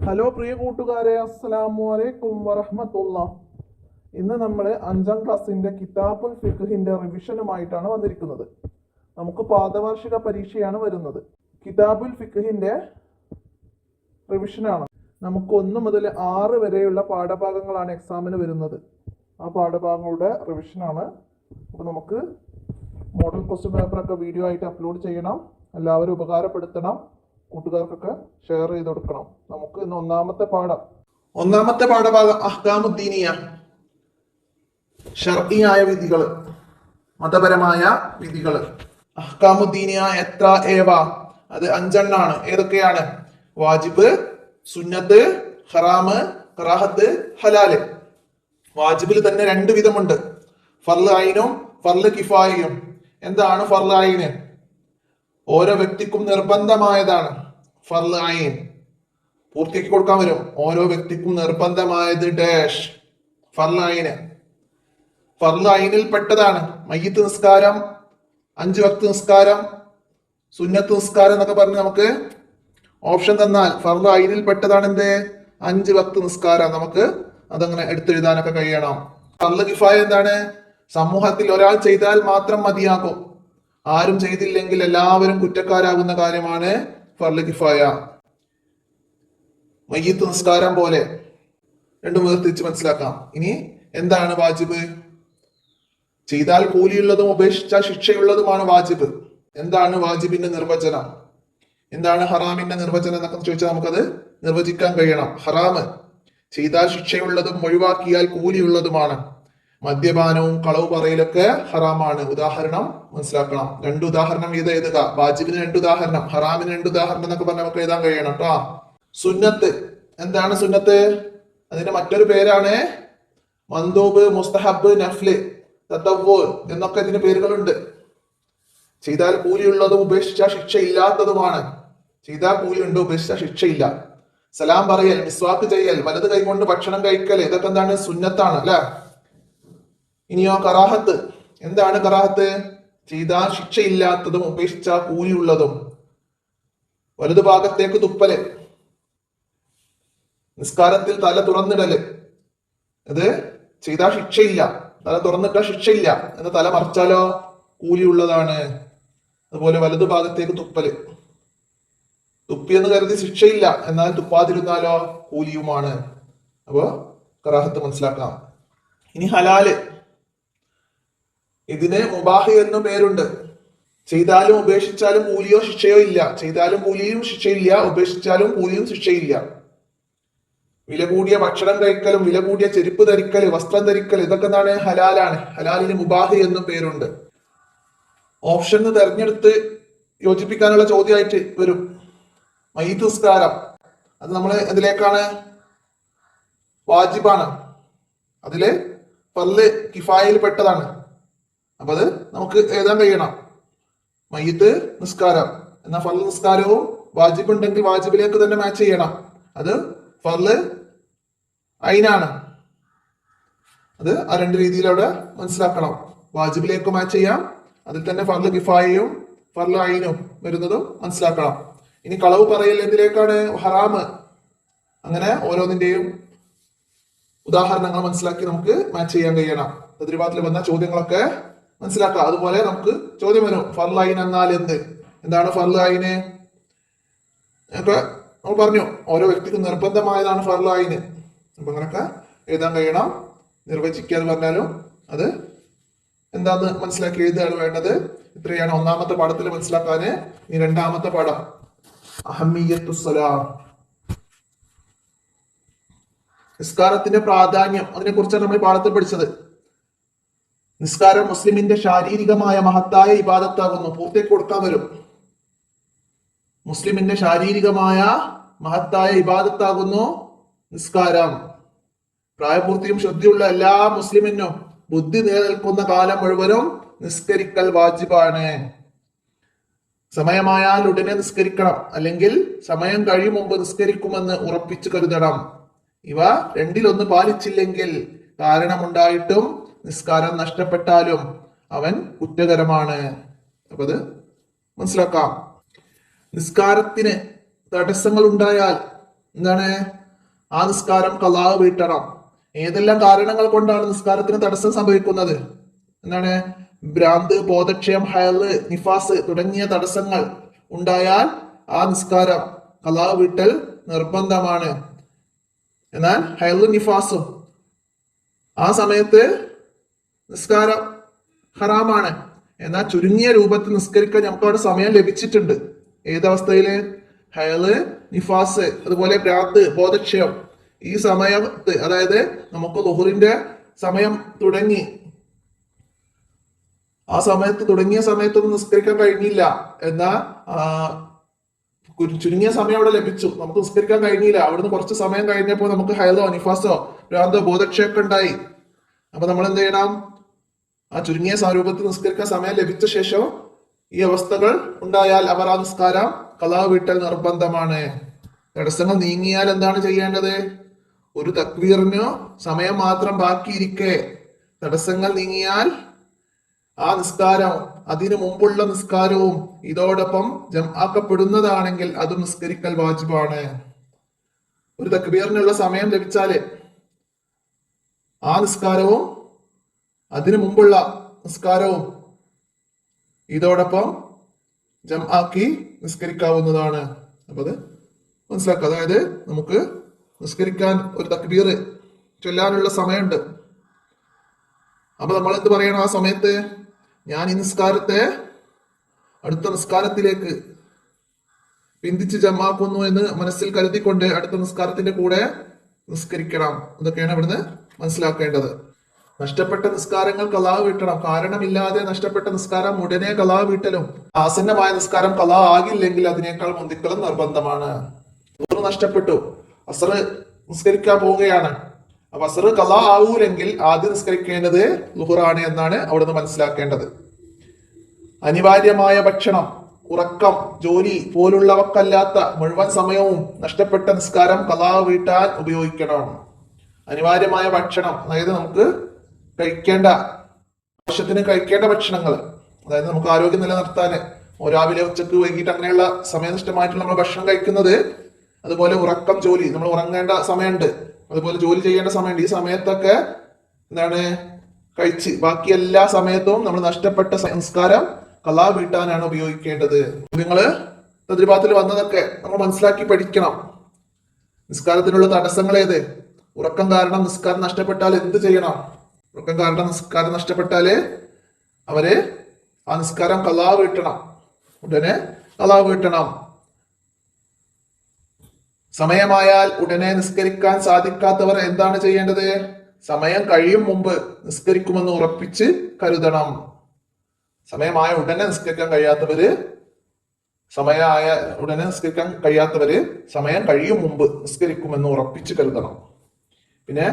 Hello പ്രിയ കൂട്ടുകാരെ, അസ്സലാമു അലൈക്കും വറഹ്മത്തുള്ളാഹ്. ഇന്ന് നമ്മൾ 5ാം ക്ലാസ്സിന്റെ കിതാബുൽ ഫിഖ്ഹിന്റെ റിവിഷനുമായിട്ടാണ് വന്നിരിക്കുന്നത്. നമുക്ക് പാദവാർഷിക പരീക്ഷയാണ് വരുന്നത്. കിതാബുൽ ഫിഖ്ഹിന്റെ റിവിഷനാണ്. നമുക്ക് 1 മുതൽ 6 വരെയുള്ള പാഠഭാഗങ്ങളാണ് എക്സാമിന് വരുന്നത്. ആ പാഠഭാഗങ്ങളുടെ റിവിഷനാണ്. അപ്പോൾ നമുക്ക് മോഡൽ ക്വസ്റ്റ്യൻ പേപ്പറൊക്കെ വീഡിയോ ആയിട്ട് അപ്ലോഡ് ചെയ്യണം. എല്ലാവരും ഉപകാരപ്പെടുത്തണം. കൂട്ടുകാർക്കൊക്കെ ഷെയർ ചെയ്ത് കൊടുക്കണം. നമുക്ക് ഇന്ന് ഒന്നാമത്തെ പാഠഭാഗം അഹ്കാമുദ്ദീനിയ, ശർഈയായ വിധികൾ, മതപരമായ വിധികൾ. അഹ്കാമുദ്ദീനിയ എത്ര ഏവ, അത് 5 എണ്ണാണ്. ഏതൊക്കെയാണ്? വാജിബ്, സുന്നത്ത്, ഹറാമ്, കറാഹത്ത്, ഹലാല്. വാജിബിൽ തന്നെ 2 വിധമുണ്ട്, ഫർള് ഐനും ഫർള് കിഫായിയും. എന്താണ് ഫർള് ഐന്? ഓരോ വ്യക്തിക്കും നിർബന്ധമായതാണ് ഫർള് ഐൻ. പൂർത്തിയാക്കി കൊടുക്കാൻ വരും. ഓരോ വ്യക്തിക്കും നിർബന്ധമായത് ഡാഷ് ഫർള് ഐന്. ഫർള് ഐനിൽ പെട്ടതാണ് മയ്യിത്ത് നിസ്കാരം, 5 വക്ത് നിസ്കാരം, സുന്നത്ത് നിസ്കാരം എന്നൊക്കെ പറഞ്ഞ് നമുക്ക് ഓപ്ഷൻ തന്നാൽ ഫർള് ഐനിൽ പെട്ടതാണ് എന്ത്? 5 വക്ത് നിസ്കാരം. നമുക്ക് അതങ്ങനെ എടുത്തെഴുതാനൊക്കെ കഴിയണം. ഫർള് കിഫായ എന്താണ്? സമൂഹത്തിൽ ഒരാൾ ചെയ്താൽ മാത്രം മതിയാകും, ആരും ചെയ്തില്ലെങ്കിൽ എല്ലാവരും കുറ്റക്കാരാകുന്ന കാര്യമാണ് ഫർള് കിഫായ. മയ്യിത്ത് നിസ്കാരം പോലെ. രണ്ടും വേർതിരിച്ച് മനസ്സിലാക്കാം. ഇനി എന്താണ് വാജിബ്? ചെയ്താൽ കൂലിയുള്ളതും ഉപേക്ഷിച്ചാൽ ശിക്ഷയുള്ളതുമാണ് വാജിബ്. എന്താണ് വാജിബിന്റെ നിർവചനം? എന്താണ് ഹറാമിന്റെ നിർവചനം എന്നൊക്കെ ചോദിച്ചാൽ നമുക്കത് നിർവചിക്കാൻ കഴിയണം. ഹറാമ് ചെയ്താൽ ശിക്ഷയുള്ളതും ഒഴിവാക്കിയാൽ കൂലിയുള്ളതുമാണ്. മദ്യപാനവും കളവ് പറയലൊക്കെ ഹറാമാണ്. ഉദാഹരണം മനസ്സിലാക്കണം. 2 ഉദാഹരണം എഴുതുക. വാജിബിന് 2 ഉദാഹരണം, ഹറാമിന് 2 ഉദാഹരണം എന്നൊക്കെ പറഞ്ഞ് നമുക്ക് എഴുതാൻ കഴിയണം കേട്ടോ. സുന്നത്ത്. എന്താണ് സുന്നത്ത്? അതിന്റെ മറ്റൊരു പേരാണ് മന്ദൂബ്, മുസ്തഹബ്, നഫ്ല്, തതവ്വു എന്നൊക്കെ ഇതിന് പേരുകളുണ്ട്. ചെയ്താൽ കൂലിയുള്ളതും ഉപേക്ഷിച്ചാൽ ശിക്ഷയില്ലാത്തതുമാണ്. ചെയ്താൽ കൂലിയുണ്ട്, ഉപേക്ഷിച്ചാൽ ശിക്ഷയില്ല. സലാം പറയൽ, മിസ്വാക്ക് ചെയ്യൽ, വലത് കൈകൊണ്ട് ഭക്ഷണം കഴിക്കൽ, ഇതൊക്കെ എന്താണ്? സുന്നത്താണ് അല്ലെ. ഇനിയോ കറാഹത്ത്. എന്താണ് കറാഹത്ത്? ചെയ്താൽ ശിക്ഷയില്ലാത്തതും ഉപേക്ഷിച്ചാൽ കൂലിയുള്ളതും. വലതു ഭാഗത്തേക്ക് തുപ്പല്, നിസ്കാരത്തിൽ തല തുറന്നിടല്, ഇത് ചെയ്താൽ ശിക്ഷയില്ല. തല തുറന്നിട്ടാൽ ശിക്ഷയില്ല, എന്ന് തല മറച്ചാലോ കൂലിയുള്ളതാണ്. അതുപോലെ വലതു ഭാഗത്തേക്ക് തുപ്പല്, തുപ്പിയെന്ന് കരുതി ശിക്ഷയില്ല, എന്നാൽ തുപ്പാതിരുന്നാലോ കൂലിയുമാണ്. അപ്പോ കറാഹത്ത് മനസ്സിലാക്കാം. ഇനി ഹലാല്. ഇതിന് മുബാഹ് എന്നു പേരുണ്ട്. ചെയ്താലും ഉപേക്ഷിച്ചാലും കൂലിയോ ശിക്ഷയോ ഇല്ല. ചെയ്താലും കൂലിയും ശിക്ഷയില്ല, ഉപേക്ഷിച്ചാലും കൂലിയും ശിക്ഷയില്ല. വില കൂടിയ ഭക്ഷണം കഴിക്കലും വില കൂടിയ ചെരുപ്പ് ധരിക്കല്, വസ്ത്രം ധരിക്കൽ, ഇതൊക്കെ എന്താണ്? ഹലാലാണ്. ഹലാലിന് മുബാഹ് എന്നും പേരുണ്ട്. ഓപ്ഷൻ തെരഞ്ഞെടുത്ത് യോജിപ്പിക്കാനുള്ള ചോദ്യമായിട്ട് വരും. മയ്യിത്ത് നിസ്കാരം, അത് നമ്മൾ ഇതിലേക്കാണ്? വാജിബാണ്. അതില് ഫർള് കിഫായയിൽ പെട്ടതാണ്. അപ്പൊ അത് നമുക്ക് എഴുതാൻ കഴിയണം. മയ്യിത്ത് നിസ്കാരം എന്നാൽ ഫർള് നിസ്കാരവും വാജിബ് ഉണ്ടെങ്കിൽ വാജിബിലേക്ക് തന്നെ മാച്ച് ചെയ്യണം. അത് ഫർള് ഐനാണ്. അത് ആ 2 രീതിയിലൂടെ മനസ്സിലാക്കണം. വാജിബിലേക്ക് മാച്ച് ചെയ്യാം, അതിൽ തന്നെ ഫർള് കിഫായയും ഫർള് ഐനും വരുന്നതും മനസ്സിലാക്കണം. ഇനി കളവ് പറയൽ എന്തിലേക്കാണ്? ഹറാമ്. അങ്ങനെ ഓരോന്നിന്റെയും ഉദാഹരണങ്ങൾ മനസ്സിലാക്കി നമുക്ക് മാച്ച് ചെയ്യാൻ കഴിയണം. തദ്രിബാത്തിൽ വന്ന ചോദ്യങ്ങളൊക്കെ മനസ്സിലാക്കാം. അതുപോലെ നമുക്ക് ചോദ്യം വരും, ഫർള് ഐൻ എന്നാൽ എന്ത്? എന്താണ് ഫർള് ഐന്? ഒക്കെ നമ്മൾ പറഞ്ഞു, ഓരോ വ്യക്തിക്കും നിർബന്ധമായതാണ് ഫർള് ഐന്. അപ്പൊ അങ്ങനൊക്കെ എഴുതാൻ കഴിയണം. നിർവചിക്കാന്ന് പറഞ്ഞാലും അത് എന്താന്ന് മനസ്സിലാക്കി എഴുതുകയാണ് വേണ്ടത്. ഇത്രയാണ് ഒന്നാമത്തെ പാഠത്തിൽ മനസ്സിലാക്കാന്. ഇനി 2ാമത്തെ പാഠം അഹമ്മിയത്തുസ്സലാം, നിസ്കാരത്തിന്റെ പ്രാധാന്യം. അതിനെ കുറിച്ചാണ് നമ്മൾ പാഠത്തിൽ പഠിച്ചത്. നിസ്കാരം മുസ്ലിമിന്റെ ശാരീരികമായ മഹത്തായ ഇബാദത്താകുന്നു. പൂർത്തിയാക്കി കൊടുക്കാൻ വരും. മുസ്ലിമിന്റെ ശാരീരികമായ മഹത്തായ ഇബാദത്താകുന്നു നിസ്കാരം. പ്രായപൂർത്തിയും ശ്രദ്ധയുള്ള എല്ലാ മുസ്ലിമിനും ബുദ്ധി നിലനിൽക്കുന്ന കാലം മുഴുവനും നിസ്കരിക്കൽ വാജിബാണ്. സമയമായാൽ ഉടനെ നിസ്കരിക്കണം, അല്ലെങ്കിൽ സമയം കഴിയും മുമ്പ് നിസ്കരിക്കുമെന്ന് ഉറപ്പിച്ചു കരുതണം. ഇവ 2-1 പാലിച്ചില്ലെങ്കിൽ കാരണമുണ്ടായിട്ടും നിസ്കാരം നഷ്ടപ്പെട്ടാലും അവൻ കുറ്റകരമാണ്. അപ്പൊ അത് മനസ്സിലാക്കാം. നിസ്കാരത്തിന് തടസ്സങ്ങൾ ഉണ്ടായാൽ എന്താണ്? ആ നിസ്കാരം ഖളാ വീട്ടണം. ഏതെല്ലാം കാരണങ്ങൾ കൊണ്ടാണ് നിസ്കാരത്തിന് തടസ്സം സംഭവിക്കുന്നത്? എന്താണ്? ഭ്രാന്ത്, ബോധക്ഷയം, ഹയല്, നിഫാസ് തുടങ്ങിയ തടസ്സങ്ങൾ ഉണ്ടായാൽ ആ നിസ്കാരം ഖളാ വീട്ടൽ നിർബന്ധമാണ്. എന്നാൽ ഹയലും നിഫാസും ആ സമയത്ത് നിസ്കാരം ഹറാമാണ്. എന്നാൽ ചുരുങ്ങിയ രൂപത്തിൽ നിസ്കരിക്കാൻ നമുക്ക് അവിടെ സമയം ലഭിച്ചിട്ടുണ്ട്. ഏതവസ്ഥയില്? ഹയല്, നിഫാസ്, അതുപോലെ ഭ്രാന്ത്, ബോധക്ഷയം ഈ സമയത്ത്, അതായത് നമുക്ക് ളുഹറിന്റെ സമയം തുടങ്ങി, ആ സമയത്ത് തുടങ്ങിയ സമയത്തൊന്നും നിസ്കരിക്കാൻ കഴിഞ്ഞില്ല. എന്നാൽ ചുരുങ്ങിയ സമയം അവിടെ ലഭിച്ചു, നമുക്ക് നിസ്കരിക്കാൻ കഴിഞ്ഞില്ല. അവിടുന്ന് കുറച്ച് സമയം കഴിഞ്ഞപ്പോൾ നമുക്ക് ഹയലോ, നിഫാസോ, ഭ്രാന്തോ, ബോധക്ഷയൊക്കെ ഉണ്ടായി. അപ്പൊ നമ്മൾ എന്ത് ചെയ്യണം? ആ ചുരുങ്ങിയ സ്വരൂപത്തിൽ നിസ്കരിക്കാൻ സമയം ലഭിച്ച ശേഷം ഈ അവസ്ഥകൾ ഉണ്ടായാൽ അവർ ആ നിസ്കാരം ഖളാ വീട്ടൽ നിർബന്ധമാണ്. തടസ്സങ്ങൾ നീങ്ങിയാൽ എന്താണ് ചെയ്യേണ്ടത്? ഒരു തക്ബീറിന് സമയം മാത്രം ബാക്കിയിരിക്കെ തടസ്സങ്ങൾ നീങ്ങിയാൽ ആ നിസ്കാരം അതിനു മുമ്പുള്ള നിസ്കാരവും ഇതോടൊപ്പം ജംആക്കപ്പെടുന്നതാണെങ്കിൽ അത് നിസ്കരിക്കൽ വാജിബാണ്. ഒരു തക്ബീറിനുള്ള സമയം ലഭിച്ചാല് ആ നിസ്കാരവും അതിനു മുമ്പുള്ള നിസ്കാരവും ഇതോടൊപ്പം ജംആക്കി നിസ്കരിക്കാവുന്നതാണ്. അപ്പൊ അത് മനസ്സിലാക്കുക. അതായത് നമുക്ക് നിസ്കരിക്കാൻ ഒരു തക്ബീർ ചൊല്ലാനുള്ള സമയമുണ്ട്. അപ്പൊ നമ്മൾ എന്ത് പറയണം ആ സമയത്ത്? ഞാൻ ഈ നിസ്കാരത്തെ അടുത്ത നിസ്കാരത്തിലേക്ക് പിന്തിച്ച് ജമാക്കുന്നു എന്ന് മനസ്സിൽ കരുതിക്കൊണ്ട് അടുത്ത നിസ്കാരത്തിന്റെ കൂടെ നിസ്കരിക്കണം. ഇതൊക്കെയാണ് ഇവിടുന്ന് മനസ്സിലാക്കേണ്ടത്. നഷ്ടപ്പെട്ട നിസ്കാരങ്ങൾ ഖളാ വീട്ടണം. കാരണമില്ലാതെ നഷ്ടപ്പെട്ട നിസ്കാരം ഉടനെ ഖളാ വീട്ടലും, ആസന്നമായ നിസ്കാരം ഖളാ ആകില്ലെങ്കിൽ അതിനേക്കാൾ മുന്തിക്കലും നിർബന്ധമാണ്. നഷ്ടപ്പെട്ടു, അസ്ർ നിസ്കരിക്കാൻ പോവുകയാണ്. അപ്പൊ അസ്ർ ഖളാ ആവൂലെങ്കിൽ ആദ്യം നിസ്കരിക്കേണ്ടത് ളുഹറാണ് എന്നാണ് അവിടുന്ന് മനസ്സിലാക്കേണ്ടത്. അനിവാര്യമായ ഭക്ഷണം, ഉറക്കം, ജോലി പോലുള്ളവക്കല്ലാത്ത മുഴുവൻ സമയവും നഷ്ടപ്പെട്ട നിസ്കാരം ഖളാ വീട്ടാൻ ഉപയോഗിക്കണം. അനിവാര്യമായ ഭക്ഷണം, അതായത് നമുക്ക് കഴിക്കേണ്ട, ആവശ്യത്തിന് കഴിക്കേണ്ട ഭക്ഷണങ്ങൾ, അതായത് നമുക്ക് ആരോഗ്യം നിലനിർത്താൻ രാവിലെ, ഉച്ചക്ക്, വൈകിട്ട് അങ്ങനെയുള്ള സമയനിഷ്ഠമായിട്ടുള്ള നമ്മൾ ഭക്ഷണം കഴിക്കുന്നത്. അതുപോലെ ഉറക്കം, ജോലി, നമ്മൾ ഉറങ്ങേണ്ട സമയമുണ്ട്, അതുപോലെ ജോലി ചെയ്യേണ്ട സമയമുണ്ട്. ഈ സമയത്തൊക്കെ എന്താണ് കഴിച്ച് ബാക്കി എല്ലാ സമയത്തും നമ്മൾ നഷ്ടപ്പെട്ട സംസ്കാരം ഖളാ വീട്ടാനാണ് ഉപയോഗിക്കേണ്ടത്. നിങ്ങള് തദ്രിബാത്തിൽ വന്നതൊക്കെ നമ്മൾ മനസ്സിലാക്കി പഠിക്കണം. നിസ്കാരത്തിനുള്ള തടസ്സങ്ങൾ ഏത്? ഉറക്കം കാരണം നിസ്കാരം നഷ്ടപ്പെട്ടാൽ എന്ത് ചെയ്യണം? ഉറക്കം കാരണം നിസ്കാരം നഷ്ടപ്പെട്ടാല് അവര് ആ നിസ്കാരം ഖളാ വീട്ടണം, ഉടനെ ഖളാ വീട്ടണം. സമയമായാൽ ഉടനെ നിസ്കരിക്കാൻ സാധിക്കാത്തവർ എന്താണ് ചെയ്യേണ്ടത്? സമയം കഴിയും മുമ്പ് നിസ്കരിക്കുമെന്ന് ഉറപ്പിച്ച് കരുതണം. സമയമായ ഉടനെ നിസ്കരിക്കാൻ കഴിയാത്തവര് സമയം കഴിയും മുമ്പ് നിസ്കരിക്കുമെന്ന് ഉറപ്പിച്ച് കരുതണം. പിന്നെ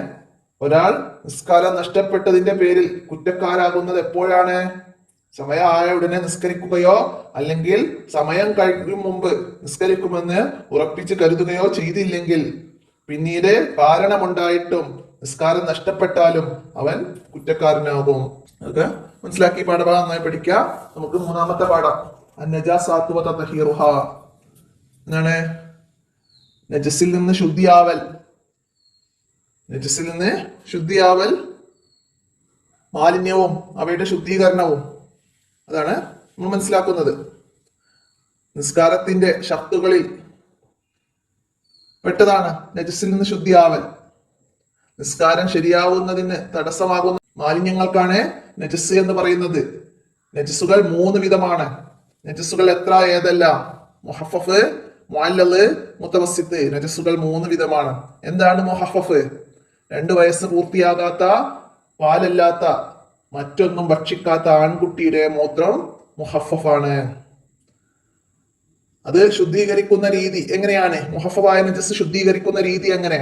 ഒരാൾ നിസ്കാരം നഷ്ടപ്പെട്ടതിന്റെ പേരിൽ കുറ്റക്കാരാകുന്നത് എപ്പോഴാണ്? സമയമായ ഉടനെ നിസ്കരിക്കുകയോ അല്ലെങ്കിൽ സമയം കഴിയും മുമ്പ് നിസ്കരിക്കുമെന്ന് ഉറപ്പിച്ച് കരുതുകയോ ചെയ്തില്ലെങ്കിൽ, പിന്നീട് കാരണമുണ്ടായിട്ടും നിസ്കാരം നഷ്ടപ്പെട്ടാലും അവൻ കുറ്റക്കാരനാകും. അതൊക്കെ മനസ്സിലാക്കി പാഠഭാഗം നന്നായി പഠിക്കാം. നമുക്ക് മൂന്നാമത്തെ പാഠം അന്നജാസാത്തു വ തത്ഹീറുഹാ എന്നാണ്. നജസിൽ നിന്ന് ശുദ്ധിയാവൽ. നജസിൽ നിന്ന് ശുദ്ധിയാവൽ, മാലിന്യവും അവയുടെ ശുദ്ധീകരണവും, അതാണ് നമ്മൾ മനസ്സിലാക്കുന്നത്. നിസ്കാരത്തിന്റെ ഷർത്തുകളിൽ പെട്ടതാണ് നജസിൽ നിന്ന് ശുദ്ധിയാവൽ. നിസ്കാരം ശരിയാവുന്നതിന് തടസ്സമാകുന്ന മാലിന്യങ്ങൾക്കാണ് നജസ് എന്ന് പറയുന്നത്. നജസുകൾ 3 വിധമാണ്. നജസുകൾ എത്ര ഏതെല്ലാം? മുഹഫഫ്, മുഅല്ലല്, മുതവസ്സിത്ത്. നജസുകൾ 3 വിധമാണ്. എന്താണ് മുഹഫഫ്? 2 വയസ്സ് പൂർത്തിയാകാത്ത, പാലല്ലാത്ത, മറ്റൊന്നും ഭക്ഷിക്കാത്ത ആൺകുട്ടിയുടെ മൂത്രം മുഹഫഫാണ്. അത് ശുദ്ധീകരിക്കുന്ന രീതി എങ്ങനെയാണ്? മുഹഫഫായ നജസ് ശുദ്ധീകരിക്കുന്ന രീതി എങ്ങനെ?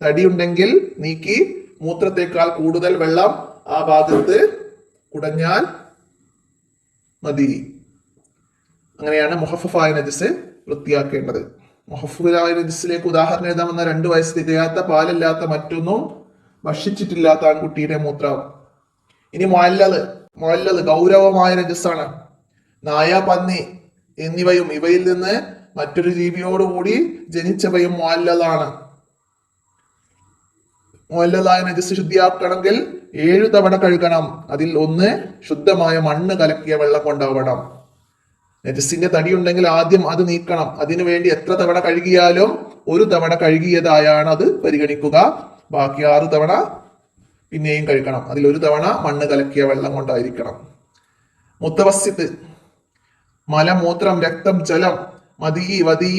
തടിയുണ്ടെങ്കിൽ നീക്കി മൂത്രത്തെക്കാൾ കൂടുതൽ വെള്ളം ആ ഭാഗത്ത് കുടഞ്ഞാൽ മതി. അങ്ങനെയാണ് മുഹഫഫായ നജസ് വൃത്തിയാക്കേണ്ടത്. മുഹഫഫായ നജസിലേക്ക് ഉദാഹരണം എഴുതാമെന്ന 2 വയസ്സ് തികയാത്ത, പാലല്ലാത്ത, മറ്റൊന്നും ഭക്ഷിച്ചിട്ടില്ലാത്ത ആൺകുട്ടിയുടെ മൂത്രം. ഇനി മുഅല്ലല് ഗൗരവമായ നജസാണ്. നായ, പന്നി എന്നിവയും ഇവയിൽ നിന്ന് മറ്റൊരു ജീവിയോടുകൂടി ജനിച്ചവയും മുഅല്ലലാണ്. മുഅല്ലലായ നജസ് ശുദ്ധിയാക്കണമെങ്കിൽ 7 തവണ കഴുകണം. അതിൽ 1 ശുദ്ധമായ മണ്ണ് കലക്കിയ വെള്ളം കൊണ്ടാവണം. നജസിന്റെ തടി ഉണ്ടെങ്കിൽ ആദ്യം അത് നീക്കണം. അതിനുവേണ്ടി എത്ര തവണ കഴുകിയാലും 1 തവണ കഴുകിയതായാണ് അത് പരിഗണിക്കുക. ബാക്കി 6 തവണ പിന്നെയും കഴുകണം. അതിൽ 1 തവണ മണ്ണ് കലക്കിയ വെള്ളം കൊണ്ടായിരിക്കണം. മുത്തവസ്സിത്ത് മലമൂത്രം, രക്തം, ജലം, മദീ, വദീ,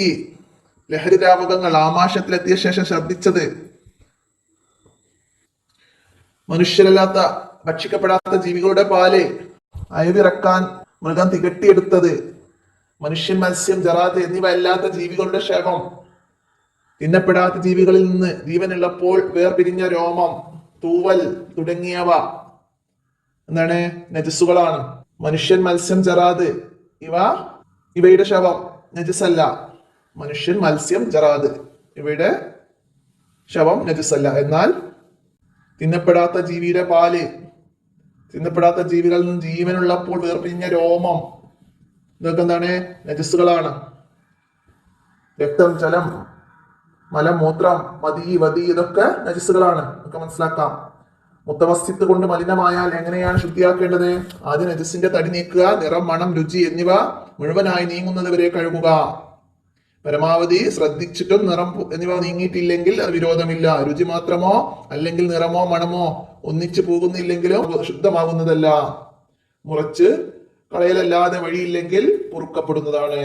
ലഹരിദ്രാവകങ്ങൾ ആമാശയത്തിലെത്തിയ ശേഷം ഛർദ്ദിച്ചത്, മനുഷ്യരല്ലാത്ത ഭക്ഷിക്കപ്പെടാത്ത ജീവികളുടെ പാല്, അയവിറക്കാൻ മൃഗം തികട്ടിയെടുത്തത്, മനുഷ്യൻ, മത്സ്യം, ജറാദ് എന്നിവ അല്ലാത്ത ജീവികളുടെ ശവം, തിന്നപ്പെടാത്ത ജീവികളിൽ നിന്ന് ജീവനുള്ളപ്പോൾ വേർപിരിഞ്ഞ രോമം, തൂവൽ തുടങ്ങിയവ എന്താണ്? നജസ്സുകളാണ്. മനുഷ്യൻ, മത്സ്യം, ജറാദ് ഇവയുടെ ശവം നജസ്സല്ല. മനുഷ്യൻ, മത്സ്യം, ജറാദ് ഇവയുടെ ശവം നജസ്സല്ല. എന്നാൽ തിന്നപ്പെടാത്ത ജീവിയുടെ പാല്, തിന്നപ്പെടാത്ത ജീവികളിൽ നിന്ന് ജീവനുള്ളപ്പോൾ വേർപിരിഞ്ഞ രോമം, ഇതൊക്കെ എന്താണ്? നജസ്സുകളാണ്. രക്തം, ജലം, മലമൂത്രം, മദീ, വദീ ഇതൊക്കെ നജസ്സുകളാണ്. ഒക്കെ മനസ്സിലാക്കാം. മുത്തവസ്സിത്ത് കൊണ്ട് മലിനമായാൽ എങ്ങനെയാണ് ശുദ്ധിയാക്കേണ്ടത്? ആദ്യം നജസിന്റെ തടി നീക്കുക. നിറം, മണം, രുചി എന്നിവ മുഴുവനായി നീങ്ങുന്നത് വരെ കഴുകുക. പരമാവധി ശ്രദ്ധിച്ചിട്ടും നിറം എന്നിവ നീങ്ങിയിട്ടില്ലെങ്കിൽ അത് വിരോധമില്ല. രുചി മാത്രമോ അല്ലെങ്കിൽ നിറമോ മണമോ ഒന്നിച്ചു പോകുന്നില്ലെങ്കിലും ശുദ്ധമാകുന്നതല്ല. മുറിച്ച് കളയലല്ലാതെ വഴിയില്ലെങ്കിൽ പൊറുക്കപ്പെടുന്നതാണ്.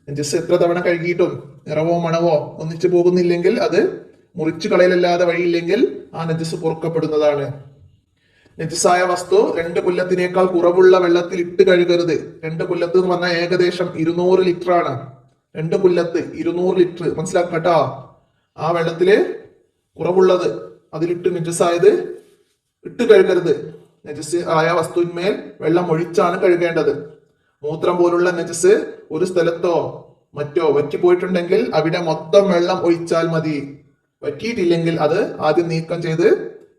നജസ് എത്ര തവണ കഴുകിയിട്ടും നിറവോ മണവോ ഒന്നിച്ചു പോകുന്നില്ലെങ്കിൽ അത് മുറിച്ചു കളയലല്ലാതെ വഴിയില്ലെങ്കിൽ ആ നജസ് പൊറുക്കപ്പെടുന്നതാണ്. നജസായ വസ്തു 2 കൊല്ലത്തിനേക്കാൾ കുറവുള്ള വെള്ളത്തിൽ ഇട്ട് കഴുകരുത്. 2 കൊല്ലത്ത് എന്ന് പറഞ്ഞാൽ ഏകദേശം 200 ലിറ്റർ ആണ്. 2 കൊല്ലത്ത് 200 ലിറ്റർ മനസ്സിലാക്കട്ടോ. ആ വെള്ളത്തില് കുറവുള്ളത് അതിലിട്ട് നജസായത് ഇട്ട് കഴുകരുത്. നജസ് ആയ വസ്തുവിന്മേൽ വെള്ളം ഒഴിച്ചാണ് കഴുകേണ്ടത്. മൂത്രം പോലുള്ള നജസ് ഒരു സ്ഥലത്തോ മറ്റോ വറ്റിപ്പോയിട്ടുണ്ടെങ്കിൽ അവിടെ മൊത്തം വെള്ളം ഒഴിച്ചാൽ മതി. വറ്റിയിട്ടില്ലെങ്കിൽ അത് ആദ്യം നീക്കം ചെയ്ത്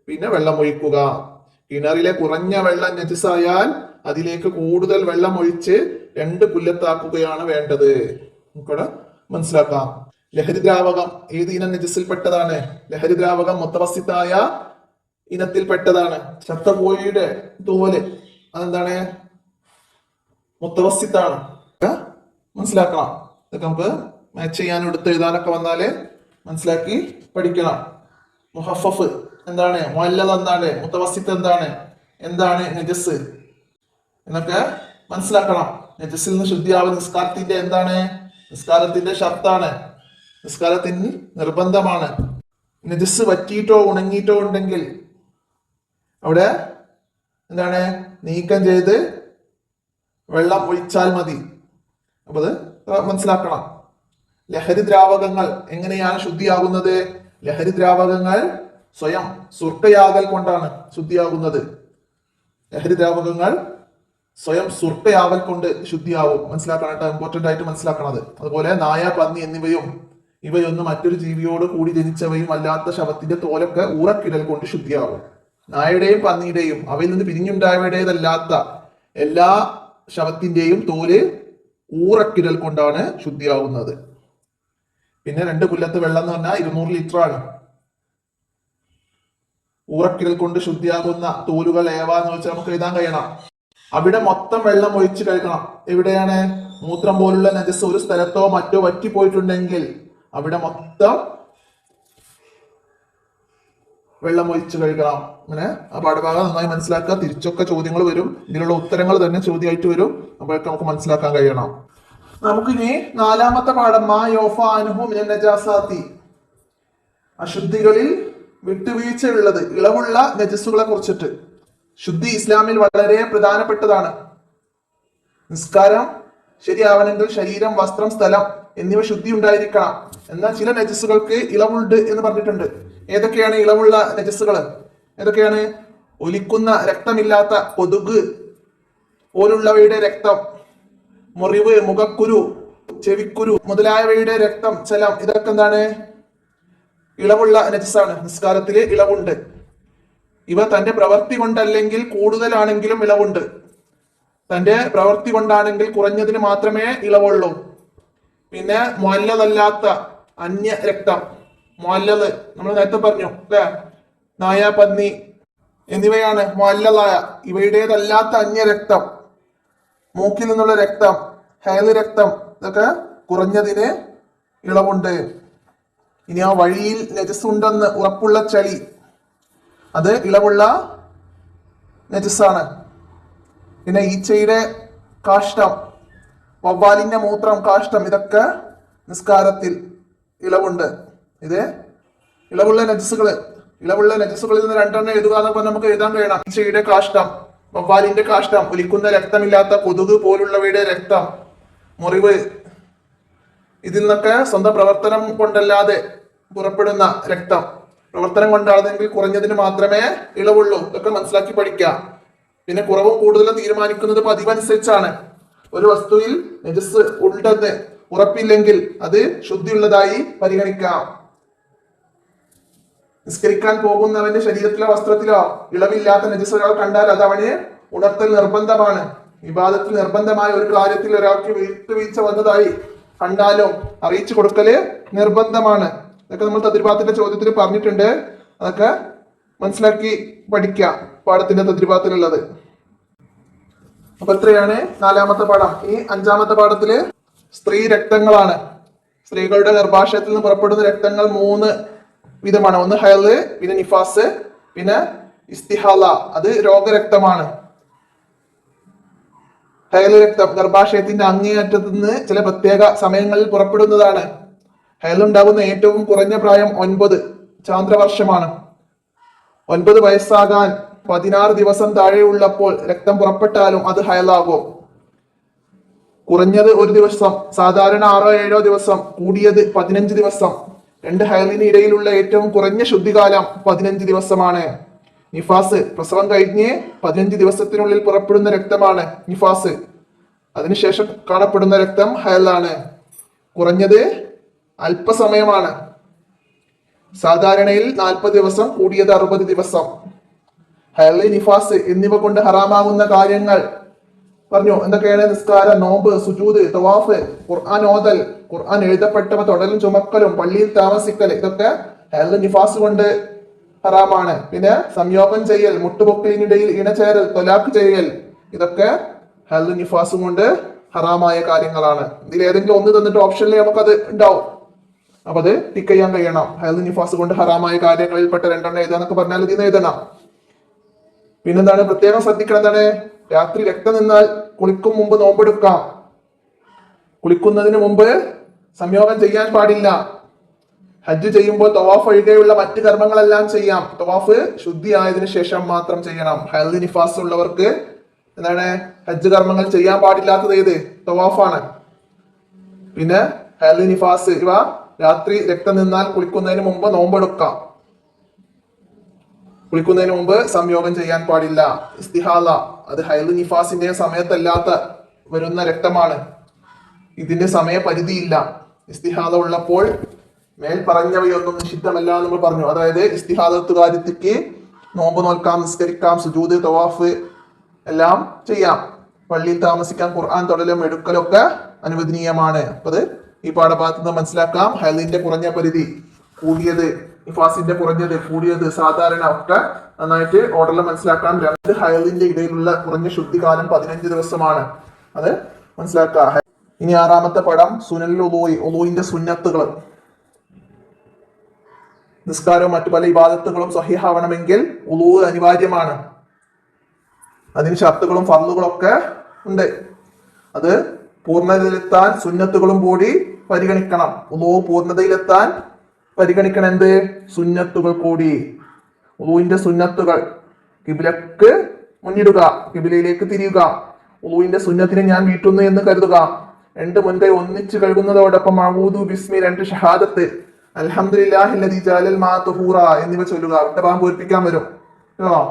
പിന്നെ വെള്ളം ഒഴിക്കുക. കിണറിലെ കുറഞ്ഞ വെള്ളം നജസായാൽ അതിലേക്ക് കൂടുതൽ വെള്ളം ഒഴിച്ച് 2 കുല്ലത്താക്കുകയാണ് വേണ്ടത്. നമുക്കിവിടെ മനസ്സിലാക്കാം. ലഹരിദ്രാവകം ഏത് ഇനം നജസിൽപ്പെട്ടതാണ്? ലഹരിദ്രാവകം മുത്തവസ്സിത്തായ ഇനത്തിൽപ്പെട്ടതാണ്. ചത്ത കോഴിയുടെ തോല് അതെന്താണ്? മുത്തവസ്സിത്താണ്. മനസ്സിലാക്കണം. ഇതൊക്കെ നമുക്ക് മാച്ച് ചെയ്യാനും എടുത്ത് എഴുതാനൊക്കെ വന്നാല് മനസ്സിലാക്കി പഠിക്കണം. മുഹഫഫ് എന്താണ്? മുഅല്ലൽ എന്താണ്? മുത്തവസ്സിത്ത് എന്താണ്? എന്താണ് നജസ് എന്നൊക്കെ മനസ്സിലാക്കണം. നജസിൽ നിന്ന് ശുദ്ധിയാവുന്ന നിസ്കാരത്തിന്റെ എന്താണ്? നിസ്കാരത്തിന്റെ ഷർത്താണ്. നിസ്കാരത്തിന് നിർബന്ധമാണ്. നജസ് വറ്റിയിട്ടോ ഉണങ്ങിയിട്ടോ ഉണ്ടെങ്കിൽ അവിടെ എന്താണ്? നീക്കം ചെയ്ത് വെള്ളം ഒഴിച്ചാൽ മതി. അപ്പൊ അത് മനസ്സിലാക്കണം. ലഹരിദ്രാവകങ്ങൾ എങ്ങനെയാണ് ശുദ്ധിയാകുന്നത്? ലഹരിദ്രാവകങ്ങൾ സ്വയം സുർക്കയാകൽ കൊണ്ടാണ് ശുദ്ധിയാകുന്നത്. ലഹരിദ്രാവകങ്ങൾ സ്വയം സുർക്കയാവൽ കൊണ്ട് ശുദ്ധിയാവും. മനസ്സിലാക്കണം, ഇമ്പോർട്ടന്റ് ആയിട്ട് മനസ്സിലാക്കണത്. അതുപോലെ നായ, പന്നി എന്നിവയും ഇവയൊന്നും മറ്റൊരു ജീവിയോട് കൂടി ജനിച്ചവയും അല്ലാത്ത ശവത്തിന്റെ തോലൊക്കെ ഊറക്കിടൽ കൊണ്ട് ശുദ്ധിയാവും. നായയുടെയും പന്നിയുടെയും അവയിൽ നിന്ന് പിരിഞ്ഞുണ്ടായവയുടേതല്ലാത്ത എല്ലാ ശവത്തിന്റെയും തോല് ഊറക്കിടൽ കൊണ്ടാണ് ശുദ്ധിയാവുന്നത്. പിന്നെ 2 കൊല്ലത്ത് വെള്ളം എന്ന് പറഞ്ഞാൽ 200 ലിറ്റർ ആണ്. ഊറക്കിടൽ കൊണ്ട് ശുദ്ധിയാകുന്ന തോലുകൾ ഏവാന്ന് വെച്ചാൽ നമുക്ക് എഴുതാൻ കഴിയണം. അവിടെ മൊത്തം വെള്ളം ഒഴിച്ച് കഴുകണം. എവിടെയാണ്? മൂത്രം പോലുള്ള നജസ് ഒരു സ്ഥലത്തോ മറ്റോ വറ്റിപ്പോയിട്ടുണ്ടെങ്കിൽ അവിടെ മൊത്തം വെള്ളം ഒഴിച്ച് കഴുകണം. അങ്ങനെ ആ പാഠഭാഗം നന്നായി മനസ്സിലാക്കുക. തിരിച്ചൊക്കെ ചോദ്യങ്ങൾ വരും. ഇതിലുള്ള ഉത്തരങ്ങൾ തന്നെ ചോദ്യമായിട്ട് വരും. അപ്പോഴൊക്കെ നമുക്ക് മനസ്സിലാക്കാൻ കഴിയണം. നമുക്കിനി 4ാമത്തെ പാഠം മാ യോഫ അൻഹു മിനൻ നജാസാത്തി, അശുദ്ധികളിൽ വിട്ടുവീഴ്ചയുള്ളത്, ഇളവുള്ള നജസ്സുകളെ കുറിച്ചിട്ട്. ശുദ്ധി ഇസ്ലാമിൽ വളരെ പ്രധാനപ്പെട്ടതാണ്. നിസ്കാരം ശരിയാവണമെങ്കിൽ ശരീരം, വസ്ത്രം, സ്ഥലം എന്നിവ ശുദ്ധി ഉണ്ടായിരിക്കണം. എന്നാൽ ചില നജസ്സുകൾക്ക് ഇളവുണ്ട് എന്ന് പറഞ്ഞിട്ടുണ്ട്. ഏതൊക്കെയാണ് ഇളവുള്ള നജസ്സുകൾ? ഏതൊക്കെയാണ്? ഒലിക്കുന്ന രക്തമില്ലാത്ത കൊതുക് പോലുള്ളവയുടെ രക്തം, മുറിവ്, മുഖക്കുരു, ചെവിക്കുരു മുതലായവയുടെ രക്തം, ചലം, ഇതൊക്കെ എന്താണ്? ഇളവുള്ള നജസ്സാണ്. നിസ്കാരത്തില് ഇളവുണ്ട്. ഇവ തന്റെ പ്രവൃത്തി കൊണ്ടല്ലെങ്കിൽ കൂടുതലാണെങ്കിലും ഇളവുണ്ട്. തന്റെ പ്രവൃത്തി കൊണ്ടാണെങ്കിൽ കുറഞ്ഞതിന് മാത്രമേ ഇളവുള്ളൂ. പിന്നെ മുഅല്ലദല്ലാത്ത അന്യ രക്തം, മുഅല്ലദ് നമ്മൾ നേരത്തെ പറഞ്ഞു അല്ലെ, നായ, പന്നി എന്നിവയാണ് മുഅല്ലദായ. ഇവയുടേതല്ലാത്ത അന്യ രക്തം, മൂക്കിൽ നിന്നുള്ള രക്തം, ഹയൽ രക്തം, ഇതൊക്കെ കുറഞ്ഞതിന് ഇളവുണ്ട്. ഇനി ആ വഴിയിൽ നജസുണ്ടെന്ന് ഉറപ്പുള്ള ചളി, അത് ഇളവുള്ള നജസാണ്. പിന്നെ ഈച്ചയുടെ കാഷ്ടം, വവ്വാലിന്റെ മൂത്രം, കാഷ്ടം, ഇതൊക്കെ നിസ്കാരത്തിൽ ഇളവുണ്ട്. ഇത് ഇളവുള്ള നജസുകളിൽ നിന്ന് രണ്ടെണ്ണം എഴുതുക എന്ന് പറഞ്ഞാൽ നമുക്ക് എഴുതാൻ കഴിയണം. ഈച്ചയുടെ കാഷ്ടം, വവ്വാലിന്റെ കാഷ്ടം, ഒലിക്കുന്ന രക്തമില്ലാത്ത കൊതുക് പോലുള്ളവയുടെ രക്തം, മുറിവ്, ഇതിൽ നിന്നൊക്കെ സ്വന്തം പ്രവർത്തനം കൊണ്ടല്ലാതെ പുറപ്പെടുന്ന രക്തം, പ്രവർത്തനം കൊണ്ടാണെങ്കിൽ കുറഞ്ഞതിന് മാത്രമേ ഇളവുള്ളൂ. ഇതൊക്കെ മനസ്സിലാക്കി പഠിക്കാം. പിന്നെ കുറവും കൂടുതലും തീരുമാനിക്കുന്നത് പതിവനുസരിച്ചാണ്. ഒരു വസ്തുവിൽ നജസ് ഉണ്ടെന്ന് ഉറപ്പില്ലെങ്കിൽ അത് ശുദ്ധിയുള്ളതായി പരിഗണിക്കാം. നിസ്കരിക്കാൻ പോകുന്നവന്റെ ശരീരത്തിലോ വസ്ത്രത്തിലോ ഇളവില്ലാത്ത നജസ് ഒരാൾ കണ്ടാൽ അത് അവന് ഉണർത്തൽ നിർബന്ധമാണ്. വിവാദത്തിൽ നിർബന്ധമായ ഒരു കാര്യത്തിൽ ഒരാൾക്ക് വീഴ്ച വന്നതായി കണ്ടാലും അറിയിച്ചു കൊടുക്കല് നിർബന്ധമാണ്. ഇതൊക്കെ നമ്മൾ തദ്രിബാത്തിന്റെ ചോദ്യത്തിൽ പറഞ്ഞിട്ടുണ്ട്. അതൊക്കെ മനസ്സിലാക്കി പഠിക്കാം, പാഠത്തിന്റെ തദ്രിബാത്തിലുള്ളത്. അപ്പൊ ഇത്രയാണ് 4ാമത്തെ പാഠം. ഈ 5ാമത്തെ പാഠത്തില് സ്ത്രീ രക്തങ്ങളാണ്. സ്ത്രീകളുടെ ഗർഭാശയത്തിൽ നിന്ന് പുറപ്പെടുന്ന രക്തങ്ങൾ 3 വിധമാണ്. ഒന്ന് ഹൈള്, പിന്നെ നിഫാസ്, പിന്നെ ഇസ്തിഹാല, അത് രോഗരക്തമാണ്. ഹൈള് രക്തം ഗർഭാശയത്തിന്റെ അങ്ങേയറ്റത്ത് നിന്ന് ചില പ്രത്യേക സമയങ്ങളിൽ പുറപ്പെടുന്നതാണ്. ഹൈൾ ഉണ്ടാകുന്ന ഏറ്റവും കുറഞ്ഞ പ്രായം 9 ചാന്ദ്രവർഷമാണ്. 9 വയസ്സാകാൻ 16 ദിവസം താഴെയുള്ളപ്പോൾ രക്തം പുറപ്പെട്ടാലും അത് ഹൈളാകും. കുറഞ്ഞത് 1 ദിവസം, സാധാരണ 6-7 ദിവസം, കൂടിയത് 15 ദിവസം. 2 ഹൈളിന് ഇടയിലുള്ള ഏറ്റവും കുറഞ്ഞ ശുദ്ധികാലം 15 ദിവസമാണ്. നിഫാസ് പ്രസവം കഴിഞ്ഞ് 15 ദിവസത്തിനുള്ളിൽ പുറപ്പെടുന്ന രക്തമാണ് നിഫാസ്. അതിനുശേഷം കാണപ്പെടുന്ന രക്തം ഹൈളാണ്. കുറഞ്ഞത് അല്പസമയമാണ്. സാധാരണയിൽ 40 ദിവസം, കൂടിയത് 60 ദിവസം. ഹൈള്, നിഫാസ് എന്നിവ കൊണ്ട് ഹറാമാകുന്ന കാര്യങ്ങൾ പറഞ്ഞു. എന്തൊക്കെയാണ്? നിസ്കാരം, നോമ്പ്, സുജൂദ്, തവാഫ്, ഖുർആൻ ഓതൽ, ഖുർആൻ എഴുതപ്പെട്ടവ തൊടലും ചുമക്കലും, പള്ളിയിൽ താമസിക്കൽ, ഇതൊക്കെ ഹൈള്, നിഫാസ് കൊണ്ട് ഹറാമാണ്. പിന്നെ സംയോഗം ചെയ്യൽ, മുട്ടുപൊക്കലിനിടയിൽ ഇണചേരൽ, തൊലാഖ് ചെയ്യൽ, ഇതൊക്കെ ഹൈള്, നിഫാസും കൊണ്ട് ഹറാമായ കാര്യങ്ങളാണ്. ഇതിൽ ഏതെങ്കിലും ഒന്ന് തന്നിട്ട് ഓപ്ഷനിൽ നമുക്കത് ഉണ്ടാവും. അപ്പൊ അത് ടിക്ക് ചെയ്യാൻ കഴിയണം. ഹൈള്, നിഫാസ് കൊണ്ട് ഹറാമായ കാര്യങ്ങളിൽപ്പെട്ട 2 എഴുതാന്നൊക്കെ പറഞ്ഞാൽ ഇതിൽ നിന്ന് എഴുതണം. പിന്നെന്താണ് പ്രത്യേകം ശ്രദ്ധിക്കണം? എന്താണ്? രാത്രി രക്തം നിന്നാൽ കുളിക്കും മുമ്പ് നോമ്പെടുക്കാം. കുളിക്കുന്നതിന് മുമ്പ് സംയോഗം ചെയ്യാൻ പാടില്ല. ഹജ്ജ് ചെയ്യുമ്പോൾ തവാഫ് ഒഴികെയുള്ള മറ്റ് കർമ്മങ്ങളെല്ലാം ചെയ്യാം. തവാഫ് ശുദ്ധിയായതിനു ശേഷം മാത്രം ചെയ്യണം. ഹൈള്, നിഫാസ് ഉള്ളവർക്ക് എന്താണ് ഹജ്ജ് കർമ്മങ്ങൾ ചെയ്യാൻ പാടില്ലാത്തത്? ഏത്? തവാഫാണ്. പിന്നെ ഹൈള്, നിഫാസ് ഇവ രാത്രി രക്തം നിന്നാൽ കുളിക്കുന്നതിന് മുമ്പ് നോമ്പെടുക്കാം. കുളിക്കുന്നതിന് മുമ്പ് സംയോഗം ചെയ്യാൻ പാടില്ല. ഇസ്തിഹാല, അത് ഹൈള്, നിഫാസിന്റെ സമയത്തല്ലാത്ത വരുന്ന രക്തമാണ്. ഇതിന്റെ സമയപരിധിയില്ല. ഇസ്തിഹാല ഉള്ളപ്പോൾ മേൽ പറഞ്ഞവയൊന്നും നിഷിദ്ധമല്ല എന്ന് നമ്മൾ പറഞ്ഞു. അതായത് ഇസ്തിഹാദത്തുകാരിക്ക് നോമ്പ് നോൽക്കാം, നിസ്കരിക്കാം, സുജൂദ്, തവാഫ് എല്ലാം ചെയ്യാം. പള്ളിയിൽ താമസിക്കാൻ, ഖുർആൻ തൊടലും എടുക്കലൊക്കെ അനുവദനീയമാണ്. അപ്പൊ അത് ഈ പാഠഭാഗത്ത് നിന്ന് മനസ്സിലാക്കാം. ഹൈളിന്റെ കുറഞ്ഞ പരിധി, കൂടിയത്, നിഫാസിന്റെ കുറഞ്ഞത്, കൂടിയത്, സാധാരണ ഒക്കെ നന്നായിട്ട് ഓർഡറിൽ മനസ്സിലാക്കാം. 2 ഹൈളിന്റെ ഇടയിലുള്ള കുറഞ്ഞ ശുദ്ധികാലം 15 ദിവസമാണ്. അത് മനസ്സിലാക്കാം. ഇനി 6ാമത്തെ പടം സുനൽ ഉളൂഇ, ഉളൂഇന്റെ സുന്നത്തുകൾ. നിസ്കാരവും മറ്റു പല ഇബാദത്തുകളും സ്വഹീഹാവണമെങ്കിൽ ഉളൂ അനിവാര്യമാണ്. അതിന് ഷർത്തുകളും ഫർളുകളും ഒക്കെ ഉണ്ട്. അത് പൂർണ്ണതയിലെത്താൻ സുന്നത്തുകളും കൂടി പരിഗണിക്കണം. ഉളൂ പൂർണ്ണതയിലെത്താൻ പരിഗണിക്കണം എന്ത്? സുന്നത്തുകൾ കൂടി. ഉളൂവിന്റെ സുന്നത്തുകൾ: കിബിലക്ക് മുന്നിടുക, കിബിലയിലേക്ക് തിരിയുക, ഉളൂവിന്റെ സുന്നത്തിനെ ഞാൻ വീട്ടുന്നു എന്ന് കരുതുക, 2 മുൻകൈ ഒന്നിച്ച് കഴുകുന്നതോടൊപ്പം അഊദു ബിസ്മി, 2 ഷഹാദത്ത്, അൽഹംദുലില്ലാഹി അല്ലദീ ജഅലൽ മാഅ തുഹൂറ എന്നിവ ചൊല്ലുക. ഭാഗം പൂരിപ്പിക്കാൻ വരും കേട്ടോ.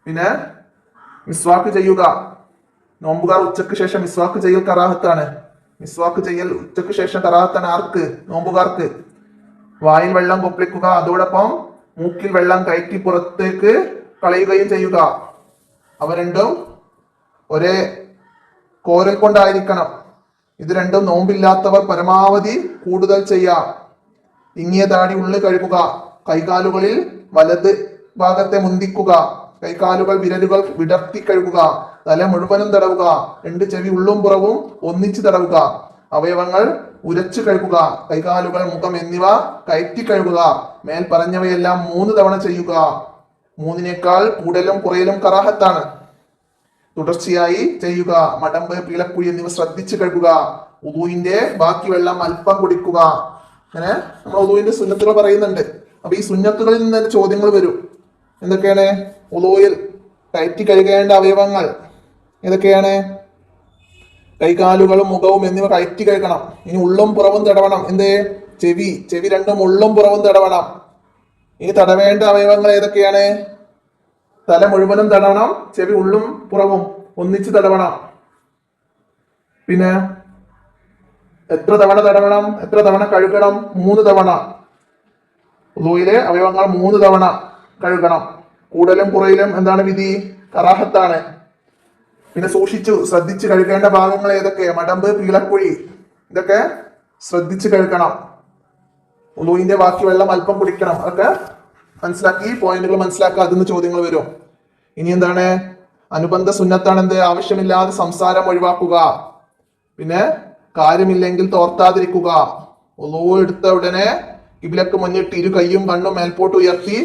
പിന്നെ മിസ്വാക്ക് ചെയ്യുക. നോമ്പുകാർ ഉച്ചക്ക് ശേഷം മിസ്വാക്ക് ചെയ്യൽ കറാഹത്താണ്. മിസ്വാക്ക് ചെയ്യൽ ഉച്ചക്ക് ശേഷം കറാഹത്താണ്. ആർക്ക്? നോമ്പുകാർക്ക്. വായിൽ വെള്ളം കൊപ്പിളിക്കുക, അതോടൊപ്പം മൂക്കിൽ വെള്ളം കയറ്റി പുറത്തേക്ക് കളയുകയും ചെയ്യുക. അവ രണ്ടും ഒരേ കോരൽ കൊണ്ടായിരിക്കണം. ഇത് രണ്ടും നോമ്പില്ലാത്തവർ പരമാവധി കൂടുതൽ ചെയ്യാം. ഇങ്ങിയ താടി ഉള്ളിൽ കഴുകുക, കൈകാലുകളിൽ വലത് ഭാഗത്തെ മുന്തിക്കുക, കൈകാലുകൾ വിരലുകൾ വിടർത്തി കഴുകുക, തല മുഴുവനും തടവുക, 2 ചെവി ഉള്ളും പുറവും ഒന്നിച്ച് തടവുക, അവയവങ്ങൾ ഉരച്ചു കഴുകുക, കൈകാലുകൾ മുഖം എന്നിവ കയറ്റി കഴുകുക. മേൽ പറഞ്ഞവയെല്ലാം 3 തവണ ചെയ്യുക. 3-നേക്കാൾ കൂടുതലും കുറയലും കറാഹത്താണ്. തുടർച്ചയായി ചെയ്യുക. മടമ്പ്, പീളക്കുഴി എന്നിവ ശ്രദ്ധിച്ചു കഴുകുക. ഉദൂവിന്റെ ബാക്കി വെള്ളം അല്പം കുടിക്കുക. അങ്ങനെ നമ്മൾ ഉദൂവിന്റെ സുന്നത്തുകൾ പറയുന്നുണ്ട്. അപ്പൊ ഈ സുന്നത്തുകളിൽ നിന്ന് തന്നെ ചോദ്യങ്ങൾ വരും. എന്തൊക്കെയാണ്? ഉദൂയിൽ കയറ്റി കഴുകേണ്ട അവയവങ്ങൾ ഏതൊക്കെയാണ്? കൈകാലുകളും മുഖവും എന്നിവ കയറ്റി കഴുകണം. ഇനി ഉള്ളും പുറവും തടവണം. ചെവി രണ്ടും ഉള്ളും പുറവും തടവണം. ഇനി തടവേണ്ട അവയവങ്ങൾ ഏതൊക്കെയാണ്? തല മുഴുവനും തടവണം, ചെവി ഉള്ളും പുറവും ഒന്നിച്ച് തടവണം. പിന്നെ എത്ര തവണ തടവണം? എത്ര തവണ കഴുകണം? 3 തവണ. ഉദൂയിലെ അവയവങ്ങൾ 3 തവണ കഴുകണം. കൂടുതലും കുറയിലും എന്താണ് വിധി? കറാഹത്താണ്. പിന്നെ ശ്രദ്ധിച്ച് കഴുകേണ്ട ഭാഗങ്ങൾ ഏതൊക്കെ? മടമ്പ്, പീളക്കുഴി, ഇതൊക്കെ ശ്രദ്ധിച്ച് കഴുകണം. ഉദൂവിന്റെ ബാക്കി വെള്ളം അല്പം കുടിക്കണം. അതൊക്കെ മനസ്സിലാക്കി, പോയിന്റുകൾ മനസ്സിലാക്കുക. അതിന് ചോദ്യങ്ങൾ വരും. ഇനി എന്താണ്? അനുബന്ധ സുന്നത്താണ് എന്ത്? ആവശ്യമില്ലാതെ സംസാരം ഒഴിവാക്കുക. പിന്നെ കാര്യമില്ലെങ്കിൽ തോർത്താതിരിക്കുക. ഉളൂ എടുത്ത ഉടനെ കിബിലക്ക് മുന്നിട്ട് 2 കൈയും കണ്ണും മേൽപോട്ട് ഉയർത്തി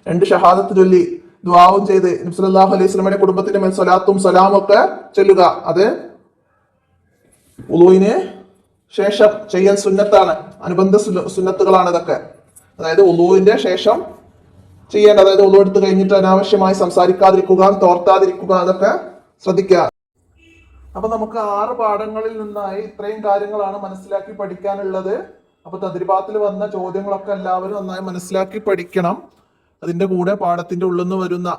2 ഷഹാദത്ത് ചൊല്ലി ദുആവും ചെയ്ത് നബി സല്ലല്ലാഹു അലൈഹി വസല്ലമയുടെ കുടുംബത്തിന്റെ മേൽ സ്വലാത്തും സലാമും ഒക്കെ ചൊല്ലുക. അത് ഉളൂവിന് ശേഷം ചെയ്യൽ സുന്നത്താണ്. അനുബന്ധ സുന്നത്തുകളാണ് ഇതൊക്കെ. അതായത് ഉളൂവിന്റെ ശേഷം ചെയ്യേണ്ട, അതായത് ഉളൂ എടുത്ത് കഴിഞ്ഞിട്ട് അനാവശ്യമായി സംസാരിക്കാതിരിക്കുക, തോർത്താതിരിക്കുക, അതൊക്കെ ശ്രദ്ധിക്കുക. അപ്പൊ നമുക്ക് 6 പാഠങ്ങളിൽ നിന്നായി ഇത്രയും കാര്യങ്ങളാണ് മനസ്സിലാക്കി പഠിക്കാനുള്ളത്. അപ്പൊ തദ്രിബാത്തിൽ വന്ന ചോദ്യങ്ങളൊക്കെ എല്ലാവരും നന്നായി മനസ്സിലാക്കി പഠിക്കണം. അതിന്റെ കൂടെ പാഠത്തിന്റെ ഉള്ളിൽ നിന്ന് വരുന്ന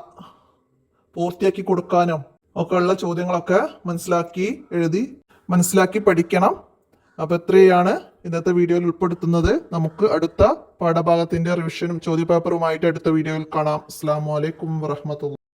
പൂർത്തിയാക്കി കൊടുക്കാനും ഒക്കെ ഉള്ള ചോദ്യങ്ങളൊക്കെ മനസ്സിലാക്കി എഴുതി മനസ്സിലാക്കി പഠിക്കണം. അപ്പൊ ഇത്രയാണ് ഇന്നത്തെ വീഡിയോയിൽ ഉൾപ്പെടുത്തുന്നത്. നമുക്ക് അടുത്ത പാഠഭാഗത്തിന്റെ റിവിഷനും ചോദ്യപേപ്പറുമായിട്ട് അടുത്ത വീഡിയോയിൽ കാണാം. അസ്സലാമു അലൈക്കും വറഹ്മത്തുള്ളാഹി.